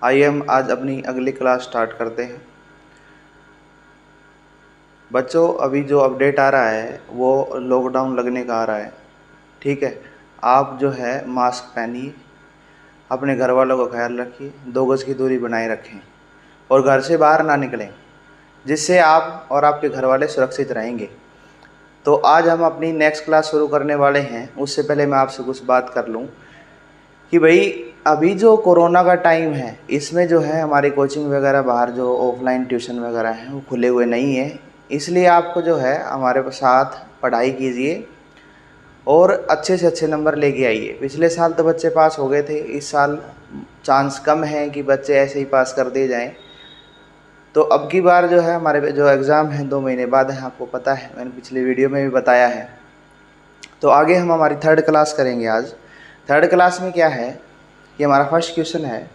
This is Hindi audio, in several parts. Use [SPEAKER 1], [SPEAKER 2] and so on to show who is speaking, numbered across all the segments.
[SPEAKER 1] आइए हम आज अपनी अगली क्लास स्टार्ट करते हैं। बच्चों, अभी जो अपडेट आ रहा है वो लॉकडाउन लगने का आ रहा है। ठीक है, आप जो है मास्क पहनिए, अपने घर वालों का ख्याल रखिए, 2 गज की दूरी बनाए रखें और घर से बाहर ना निकलें, जिससे आप और आपके घर वाले सुरक्षित रहेंगे। तो आज हम अपनी नेक्स्ट क्लास शुरू करने वाले हैं। उससे पहले मैं आपसे कुछ बात कर लूँ कि भाई अभी जो कोरोना का टाइम है, इसमें जो है हमारी कोचिंग वगैरह बाहर जो ऑफलाइन ट्यूशन वगैरह हैं वो खुले हुए नहीं है। इसलिए आपको जो है हमारे साथ पढ़ाई कीजिए और अच्छे से अच्छे नंबर लेके आइए। पिछले साल तो बच्चे पास हो गए थे, इस साल चांस कम है कि बच्चे ऐसे ही पास कर दिए जाएं। तो अब की बार जो है हमारे जो एग्ज़ाम है 2 महीने बाद है, आपको पता है, मैंने पिछले वीडियो में भी बताया है। तो आगे हम हमारी थर्ड क्लास करेंगे आज। थर्ड क्लास में क्या है कि हमारा फर्स्ट क्वेश्चन है,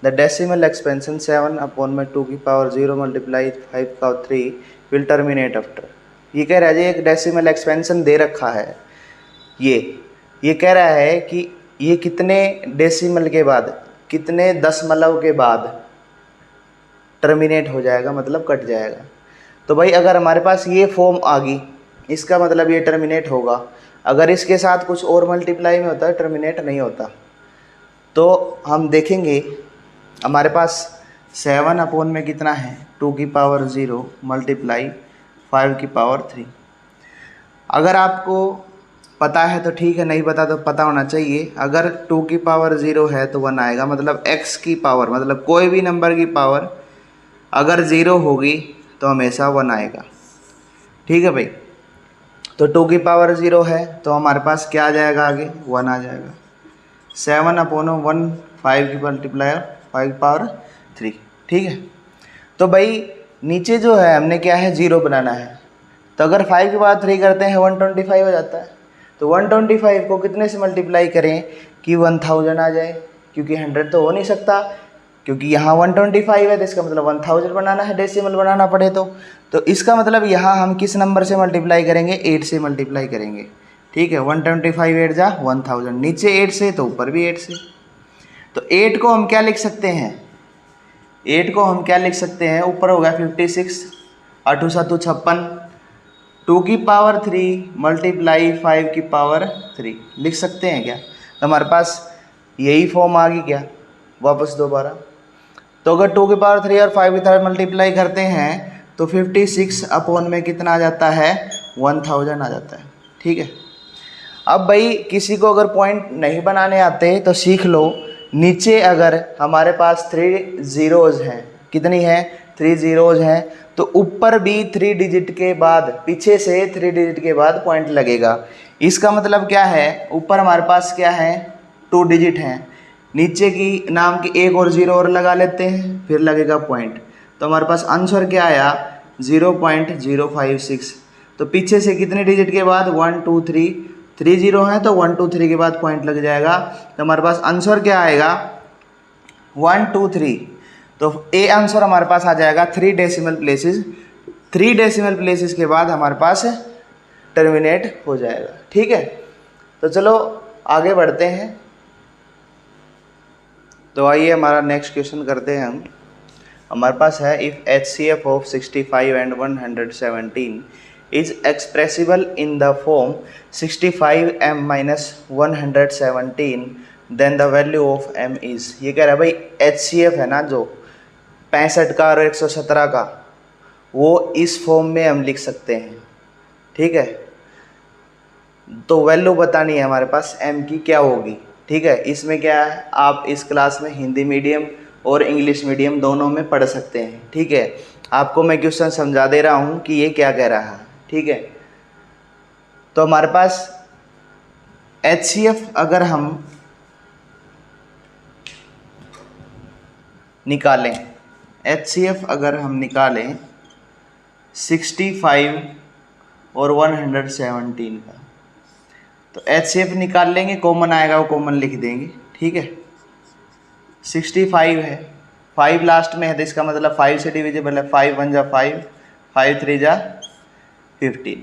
[SPEAKER 1] the decimal expansion 7/2⁻0 multiply 5/3 will terminate after. ये कह रहा है जी, एक डेसिमल एक्सपेंशन दे रखा है। ये कह रहा है कि ये कितने डेसिमल के बाद, कितने दशमलव के बाद टर्मिनेट हो जाएगा, मतलब कट जाएगा। तो भाई अगर हमारे पास ये फॉर्म आ गई, इसका मतलब ये टर्मिनेट होगा। अगर इसके साथ कुछ और मल्टीप्लाई में होता है, टर्मिनेट नहीं होता। तो हम देखेंगे हमारे पास 7 में कितना है, 2⁻0 मल्टीप्लाई 5⁻3। अगर आपको पता है तो ठीक है, नहीं पता तो पता होना चाहिए। अगर 2⁻0 है तो 1 आएगा, मतलब x की पावर, मतलब कोई भी नंबर की पावर अगर 0 होगी तो हमेशा 1 आएगा। ठीक है भाई, तो 2⁻0 है तो हमारे पास क्या आ जाएगा, आगे 1 आ जाएगा। 7/1 5 की मल्टीप्लायर 5/3। ठीक है, तो भाई नीचे जो है हमने क्या है, 0 बनाना है। तो अगर 5/3 करते हैं 125 हो जाता है। तो 125 को कितने से मल्टीप्लाई करें कि 1000 आ जाए, क्योंकि 100 तो हो नहीं सकता, क्योंकि यहाँ 125 है, तो इसका मतलब 1000 बनाना है, डेसिमल बनाना पड़े तो इसका मतलब यहाँ हम किस नंबर से मल्टीप्लाई करेंगे, 8 से मल्टीप्लाई करेंगे। ठीक है, 125 8 जा 1000, नीचे 8 से तो ऊपर भी 8 से। तो 8 को हम क्या लिख सकते हैं, 8 को हम क्या लिख सकते हैं, ऊपर हो गया 56, 8 7 56, 2⁻3 मल्टीप्लाई 5⁻3 लिख सकते हैं क्या। तो हमारे पास यही फॉर्म आ गई क्या, वापस दोबारा। तो अगर 2⁻3 और 5 मल्टीप्लाई करते हैं तो 56 में कितना आ जाता है, 1000 आ जाता है। ठीक है, अब भाई किसी को अगर पॉइंट नहीं बनाने आते तो सीख लो, नीचे अगर हमारे पास 3 ज़ीरोज़ हैं, कितनी है, 3 ज़ीरोज़ हैं, तो ऊपर भी 3 डिजिट के बाद, पीछे से 3 डिजिट के बाद पॉइंट लगेगा। इसका मतलब क्या है, ऊपर हमारे पास क्या है, 2 डिजिट हैं, नीचे की नाम की एक और 0 और लगा लेते हैं, फिर लगेगा पॉइंट। तो हमारे पास आंसर क्या आया, 0.056। तो पीछे से कितने डिजिट के बाद, 1 2 3 0 है, तो 1 2 3 के बाद पॉइंट लग जाएगा। तो हमारे पास आंसर क्या आएगा, 1 2 3। तो ए आंसर हमारे पास आ जाएगा 3 डेसिमल प्लेसेस। 3 डेसिमल प्लेसेस के बाद हमारे पास टर्मिनेट हो जाएगा। ठीक है, तो चलो आगे बढ़ते हैं। तो आइए हमारा नेक्स्ट क्वेश्चन करते हैं हम। हमारे पास है, if HCF of 65 and 117 is expressible in the form 65m - 117 then the value of m is. ये कह रहा है भाई HCF है ना, जो 65 का और 117 का, वो इस फॉर्म में हम लिख सकते हैं। ठीक है, तो वैल्यू बतानी है हमारे पास m की क्या होगी। ठीक है, इसमें क्या है, आप इस क्लास में हिंदी मीडियम और इंग्लिश मीडियम दोनों में पढ़ सकते हैं। ठीक है, आपको मैं क्वेश्चन समझा दे रहा हूँ कि ये क्या कह रहा है। ठीक है, तो हमारे पास HCF अगर हम निकालें, HCF अगर हम निकालें 65 और 117 का, तो HCF निकाल लेंगे, कॉमन आएगा वो कॉमन लिख देंगे। ठीक है, 65 है, 5 लास्ट में है, तो इसका मतलब 5 से डिविजिबल है, 5 1 जा 5, 5 3 जा 15।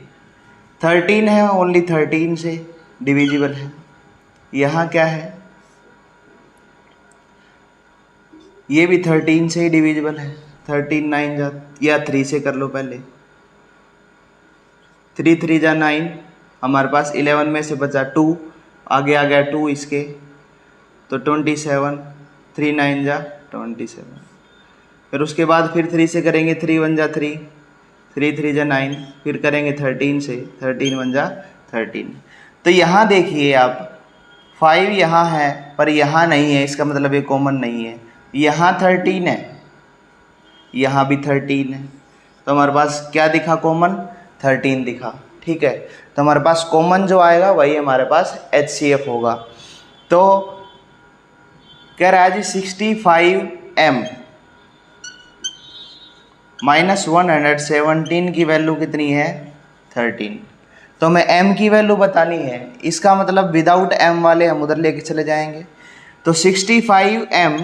[SPEAKER 1] 13 है, ओनली 13 से डिविजिबल है। यहाँ क्या है, ये भी 13 से ही डिविजिबल है, 13 9 जा, या 3 से कर लो पहले, 3 3 जा 9, हमारे पास 11 में से बचा 2, आगे आ गया 2 इसके, तो 27, 3 9 जा 27। फिर उसके बाद फिर 3 से करेंगे, 3 1 जा 3, 3 3 जा 9, फिर करेंगे 13 से, 13 1 जा 13। तो यहाँ देखिए आप 5 यहाँ है पर यहाँ नहीं है, इसका मतलब ये कॉमन नहीं है। यहाँ 13 है, यहाँ भी 13 है, तो हमारे पास क्या दिखा कॉमन, 13 दिखा। ठीक है, तो हमारे पास कॉमन जो आएगा वही हमारे पास HCF होगा। तो कह रहा है जी 65M माइनस 117 की वैल्यू कितनी है, 13। तो हमें M की वैल्यू बतानी है, इसका मतलब विदाउट M वाले हम उधर लेके चले जाएंगे। तो 65M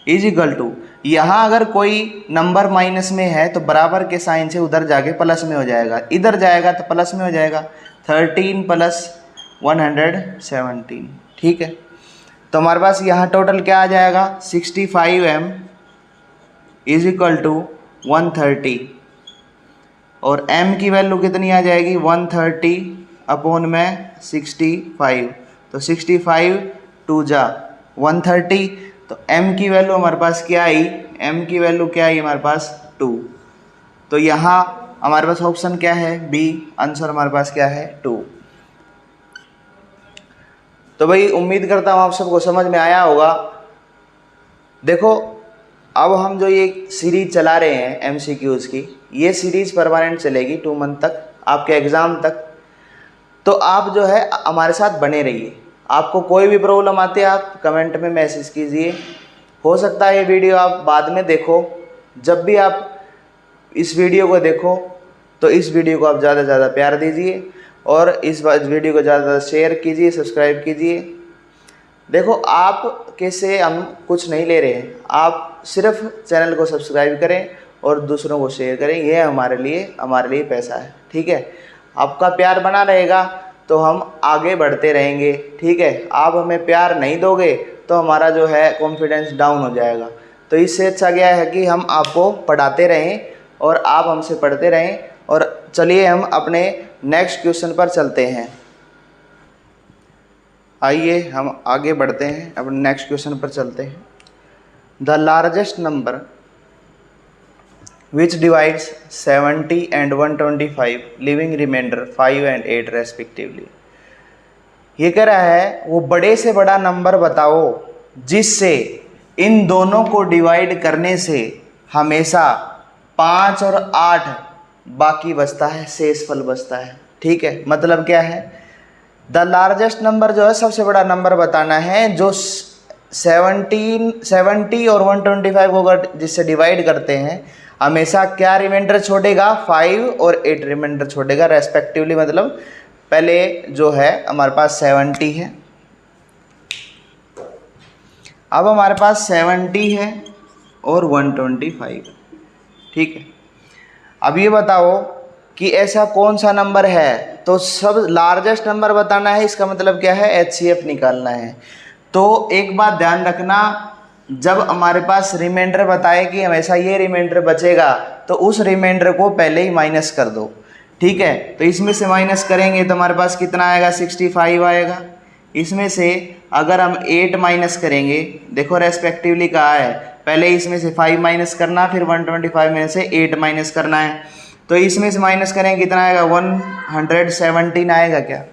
[SPEAKER 1] इज इक्वल टू, यहाँ अगर कोई नंबर माइनस में है तो बराबर के साइन से उधर जाके प्लस में हो जाएगा, इधर जाएगा तो प्लस में हो जाएगा, 13 प्लस 117। ठीक है, तो हमारे पास यहाँ टोटल क्या आ जाएगा, 65M इज इक्वल टू 130, और M की वैल्यू कितनी आ जाएगी, 130 अपॉन में 65, तो 65 2 जा 130, तो M की वैल्यू हमारे पास क्या आई, M की वैल्यू क्या आई हमारे पास 2। तो यहाँ हमारे पास ऑप्शन क्या है, बी, आंसर हमारे पास क्या है 2। तो भाई उम्मीद करता हूँ आप सबको समझ में आया होगा। देखो अब हम जो ये सीरीज चला रहे हैं MCQs की, ये सीरीज परमानेंट चलेगी 2 मंथ तक, आपके एग्ज़ाम तक। तो आप जो है हमारे साथ बने रहिए, आपको कोई भी प्रॉब्लम आती है आप कमेंट में मैसेज कीजिए। हो सकता है ये वीडियो आप बाद में देखो, जब भी आप इस वीडियो को देखो तो इस वीडियो को आप ज़्यादा से ज़्यादा प्यार दीजिए और इस वीडियो को ज़्यादा शेयर कीजिए, सब्सक्राइब कीजिए। देखो आप कैसे हम कुछ नहीं ले रहे हैं, आप सिर्फ चैनल को सब्सक्राइब करें और दूसरों को शेयर करें, ये हमारे लिए पैसा है। ठीक है, आपका प्यार बना रहेगा तो हम आगे बढ़ते रहेंगे। ठीक है, आप हमें प्यार नहीं दोगे तो हमारा जो है कॉन्फिडेंस डाउन हो जाएगा। तो इससे अच्छा क्या है कि हम आपको पढ़ाते रहें और आप हमसे पढ़ते रहें। और चलिए हम अपने नेक्स्ट क्वेश्चन पर चलते हैं। आइए हम आगे बढ़ते हैं, अपने नेक्स्ट क्वेश्चन पर चलते हैं। The largest number which divides 70 and 125 leaving remainder 5 and 8 respectively. ये कह रहा है वो बड़े से बड़ा नंबर बताओ जिससे इन दोनों को डिवाइड करने से हमेशा 5 और 8 बाकी बचता है, शेषफल बचता है। ठीक है, मतलब क्या है, द लार्जेस्ट नंबर जो है सबसे बड़ा नंबर बताना है जो 70 और 125 को अगर जिससे डिवाइड करते हैं हमेशा क्या रिमाइंडर छोड़ेगा, 5 और 8 रिमाइंडर छोड़ेगा रेस्पेक्टिवली। मतलब पहले जो है हमारे पास 70 है, अब हमारे पास 70 है और 125। ठीक है, अब ये बताओ कि ऐसा कौन सा नंबर है, तो सब लार्जेस्ट नंबर बताना है, इसका मतलब क्या है, HCF निकालना है। तो एक बात ध्यान रखना, जब हमारे पास रिमाइंडर बताए कि हमेशा ये रिमाइंडर बचेगा तो उस रिमाइंडर को पहले ही माइनस कर दो। ठीक है, तो इसमें से माइनस करेंगे तो हमारे पास कितना आएगा, 65 आएगा। इसमें से अगर हम 8 माइनस करेंगे, देखो रेस्पेक्टिवली कहा है, पहले इसमें से 5 माइनस करना, फिर 125 में से 8 माइनस करना है। तो इसमें से माइनस करेंगे कितना आएगा, 117 आएगा क्या।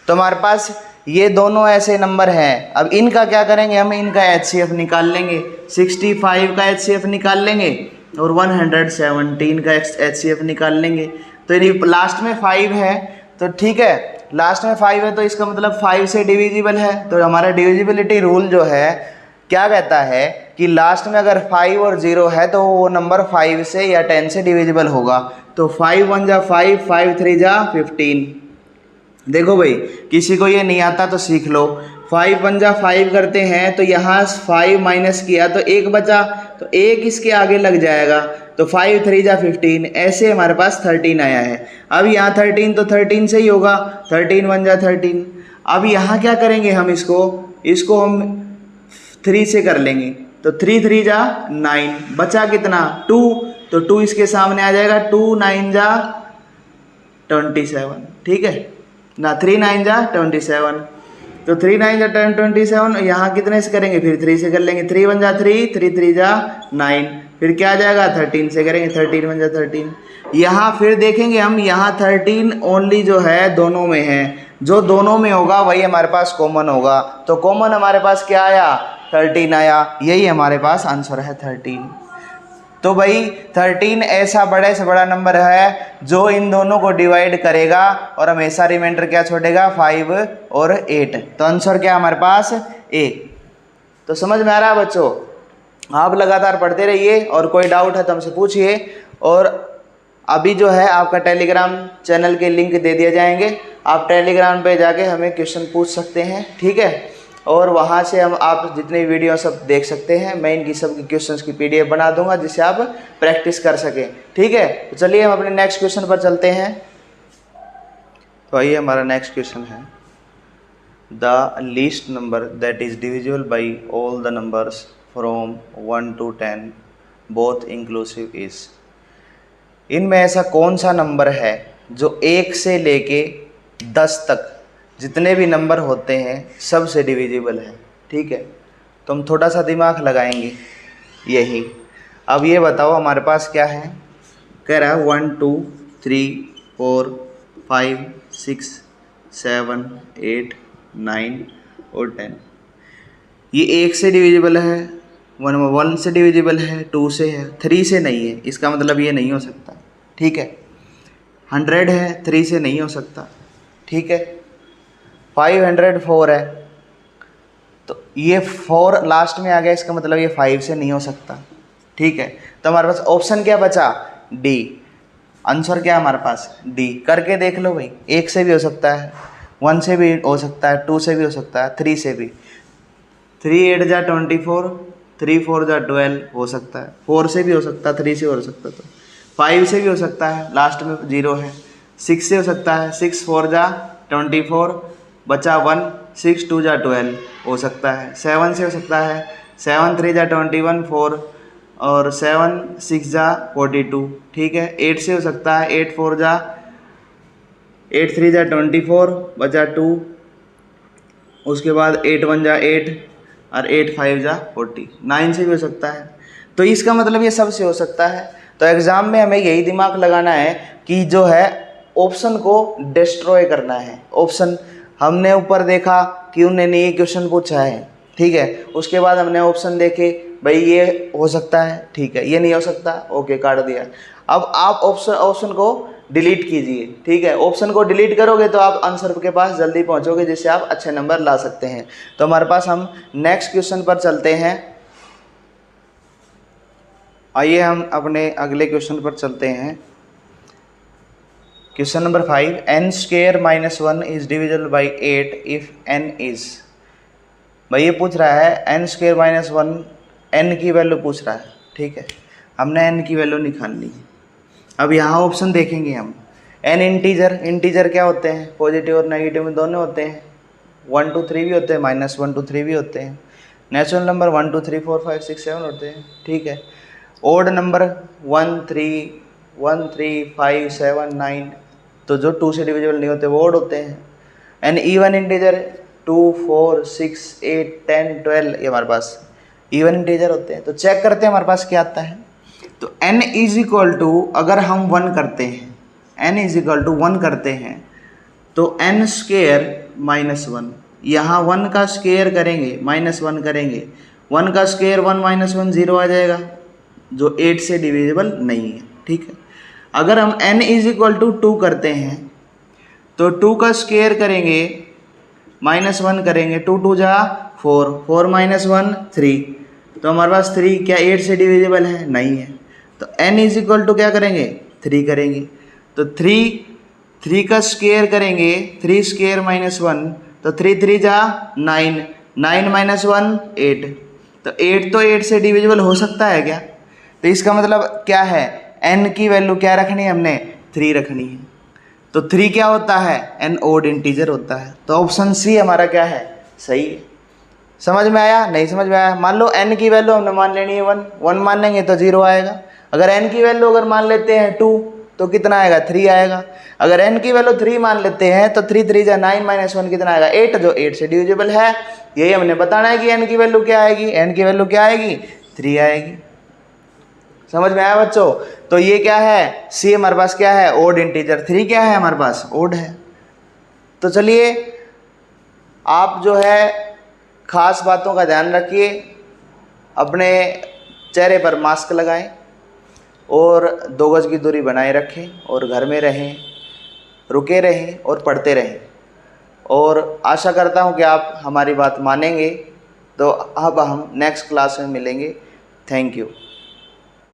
[SPEAKER 1] तो हमारे पास ये दोनों ऐसे नंबर हैं। अब इनका क्या करेंगे, हम इनका HCF निकाल लेंगे, 65 का HCF निकाल लेंगे और 117 का HCF निकाल लेंगे। तो यदि लास्ट में 5 है तो ठीक है, लास्ट में 5 है तो इसका मतलब 5 से डिविजिबल है। तो हमारा डिविजिबिलिटी रूल जो है क्या कहता है कि लास्ट में अगर 5 और 0 है तो वो नंबर 5 से या 10 से डिविजिबल होगा। तो 5 1 जा 5, 5 3 जा 15। देखो भाई, किसी को ये नहीं आता तो सीख लो। 5 1 जा 5 करते हैं तो यहाँ 5 माइनस किया तो 1 बचा, तो 1 इसके आगे लग जाएगा, तो 5 3 जा 15, ऐसे हमारे पास 13 आया है। अब यहाँ 13 तो 13 से ही होगा, 13 1 जा 13। अब यहाँ क्या करेंगे हम, इसको हम 3 से कर लेंगे, तो 3 3 जा 9, बचा कितना 2, तो 2 इसके सामने आ जाएगा, 2 9 जा 27, ठीक है ना, 3 9 जा 27, तो 3 9 जा 27, यहाँ कितने से करेंगे फिर 3 से कर लेंगे, 3 1 जा 3, 3 3 जा 9, फिर क्या आ जाएगा 13 से करेंगे, 13 1 जा 13। यहाँ फिर देखेंगे हम, यहाँ 13 ओनली जो है दोनों में है, जो दोनों में होगा वही हमारे पास कॉमन होगा, तो कॉमन हमारे पास क्या आया 13 आया, यही हमारे पास आंसर है 13। तो भाई 13 ऐसा बड़े से बड़ा नंबर है जो इन दोनों को डिवाइड करेगा और हमेशा रिमाइंडर क्या छोड़ेगा 5 और 8, तो आंसर क्या हमारे पास ए। तो समझ में आ रहा है बच्चों, आप लगातार पढ़ते रहिए और कोई डाउट है तो हमसे पूछिए, और अभी जो है आपका टेलीग्राम चैनल के लिंक दे दिए जाएंगे, आप टेलीग्राम पे जाके हमें क्वेश्चन पूछ सकते हैं, ठीक है, और वहाँ से हम आप जितने वीडियो सब देख सकते हैं, मैं इनकी सब क्वेश्चंस की पीडीएफ बना दूंगा जिससे आप प्रैक्टिस कर सकें, ठीक है। तो चलिए हम अपने नेक्स्ट क्वेश्चन पर चलते हैं। तो आइए हमारा नेक्स्ट क्वेश्चन है, the least number that is divisible by all the numbers from 1 to 10 both inclusive is. इनमें ऐसा कौन सा नंबर है जो 1 से लेके 10 तक जितने भी नंबर होते हैं सबसे डिविजिबल है, ठीक है। तो हम थोड़ा सा दिमाग लगाएंगे यही। अब ये बताओ हमारे पास क्या है, कह रहा है 1 2 3 4 5 6 7 8 9 और 10। ये 1 से डिविजिबल है, 1 से डिविजिबल है, 2 से है, 3 से नहीं है, इसका मतलब ये नहीं हो सकता, ठीक है। 100 है, 3 से नहीं हो सकता, ठीक है। 504 है, तो ये 4 लास्ट में आ गया, इसका मतलब ये 5 से नहीं हो सकता, ठीक है। तो हमारे पास ऑप्शन क्या बचा, डी। आंसर क्या है हमारे पास, डी। करके देख लो भाई, 1 से भी हो सकता है, 1 से भी हो सकता है, 2 से भी हो सकता है, 3 से भी। 3 8 जा 24, 3 4 जा 12 हो सकता है, 4 से भी हो सकता है, 3 से हो सकता है, तो 5 से भी हो सकता है, लास्ट में 0 है, 6 से हो सकता है, 6 4 जा 24, बचा 1, 6 2 जा 12 हो सकता है, 7 से हो सकता है, 7 3 जा 21 4, और 7 6 जा 42, ठीक है। 8 से हो सकता है, 8 4 जा 8 3 जा 24, बचा 2, उसके बाद 8 1 जा 8 और 8 5 जा 40। 9 से भी हो सकता है, तो इसका मतलब ये सबसे हो सकता है। तो एग्ज़ाम में हमें यही दिमाग लगाना है कि जो है ऑप्शन को डिस्ट्रॉय करना है। ऑप्शन हमने ऊपर देखा कि उन्होंने ये क्वेश्चन पूछा है, ठीक है, उसके बाद हमने ऑप्शन देखे, भाई ये हो सकता है, ठीक है, ये नहीं हो सकता, ओके काट दिया। अब आप ऑप्शन को डिलीट कीजिए, ठीक है। ऑप्शन को डिलीट करोगे तो आप आंसर के पास जल्दी पहुंचोगे, जिससे आप अच्छे नंबर ला सकते हैं। तो हमारे पास हम नेक्स्ट क्वेश्चन पर चलते हैं। आइए हम अपने अगले क्वेश्चन पर चलते हैं। Question number 5, n square minus 1 is divisible by 8 if n is. भाई ये पूछ रहा है n स्क्वायर माइनस 1, n की वैल्यू पूछ रहा है, ठीक है। हमने n की वैल्यू निकालनी है। अब यहाँ ऑप्शन देखेंगे हम, n इंटीजर क्या होते हैं, पॉजिटिव और नेगेटिव में दोनों होते हैं, 1 2 3 भी होते हैं, -1 2 3 भी होते हैं। नेचुरल नंबर 1 2 3 4 5 6 7 होते हैं, ठीक है। ओड नंबर 1 3 5 7 9, तो जो 2 से डिविजिबल नहीं होते वो ओड होते हैं। एंड इवन इंटीजर 2 4 6 8 10 12 ये हमारे पास इवन इंटीजर होते हैं। तो चेक करते हैं हमारे पास क्या आता है। तो n इज इक्वल टू, अगर हम 1 करते हैं, n इज इक्वल टू 1 करते हैं, तो n स्क्वायर माइनस 1, यहाँ 1 का स्क्वायर करेंगे -1 करेंगे, 1 का स्क्वायर 1 -1 0 आ जाएगा, जो 8 से डिविजिबल नहीं है, ठीक है। अगर हम n इज इक्वल टू 2 करते हैं, तो 2 का स्क्वायर करेंगे -1 करेंगे, 2 2 जा 4, 4 -1 3, तो हमारे पास 3 क्या 8 से डिविजिबल है, नहीं है। तो n इज इक्वल टू क्या करेंगे 3 करेंगे, तो 3 का स्क्वायर करेंगे, 3 स्क्वायर -1, तो 3 3 जा 9, 9 -1 8, तो 8 तो 8 से डिविजिबल हो सकता है क्या। तो इसका मतलब क्या है, n की वैल्यू क्या रखनी है, हमने 3 रखनी है। तो 3 क्या होता है, n ओड इंटीजर होता है। तो ऑप्शन सी हमारा क्या है, सही है। समझ में आया? नहीं समझ में आया? मान लो n की वैल्यू हमने मान लेनी है 1, 1 मान लेंगे तो 0 आएगा। अगर n की वैल्यू अगर मान लेते हैं 2 तो कितना आएगा? 3 आएगा। अगर n की वैल्यू 3 मान लेते हैं तो 3 3 जा 9 माइनस 1 कितना आएगा? 8, जो 8 से डिविजिबल है। यही हमने बताना है कि n की वैल्यू क्या आएगी। n की वैल्यू क्या आएगी? 3 आएगी। समझ में आया बच्चों? तो ये क्या है? c हमारे पास क्या है? Odd integer. 3 क्या है हमारे पास? ओड है। तो चलिए आप जो है खास बातों का ध्यान रखिए, अपने चेहरे पर मास्क लगाएं और 2 गज की दूरी बनाए रखें और घर में रहें, रुके रहें और पढ़ते रहें। और आशा करता हूं कि आप हमारी बात मानेंगे। तो अब हम नेक्स्ट क्लास में मिलेंगे। Thank you.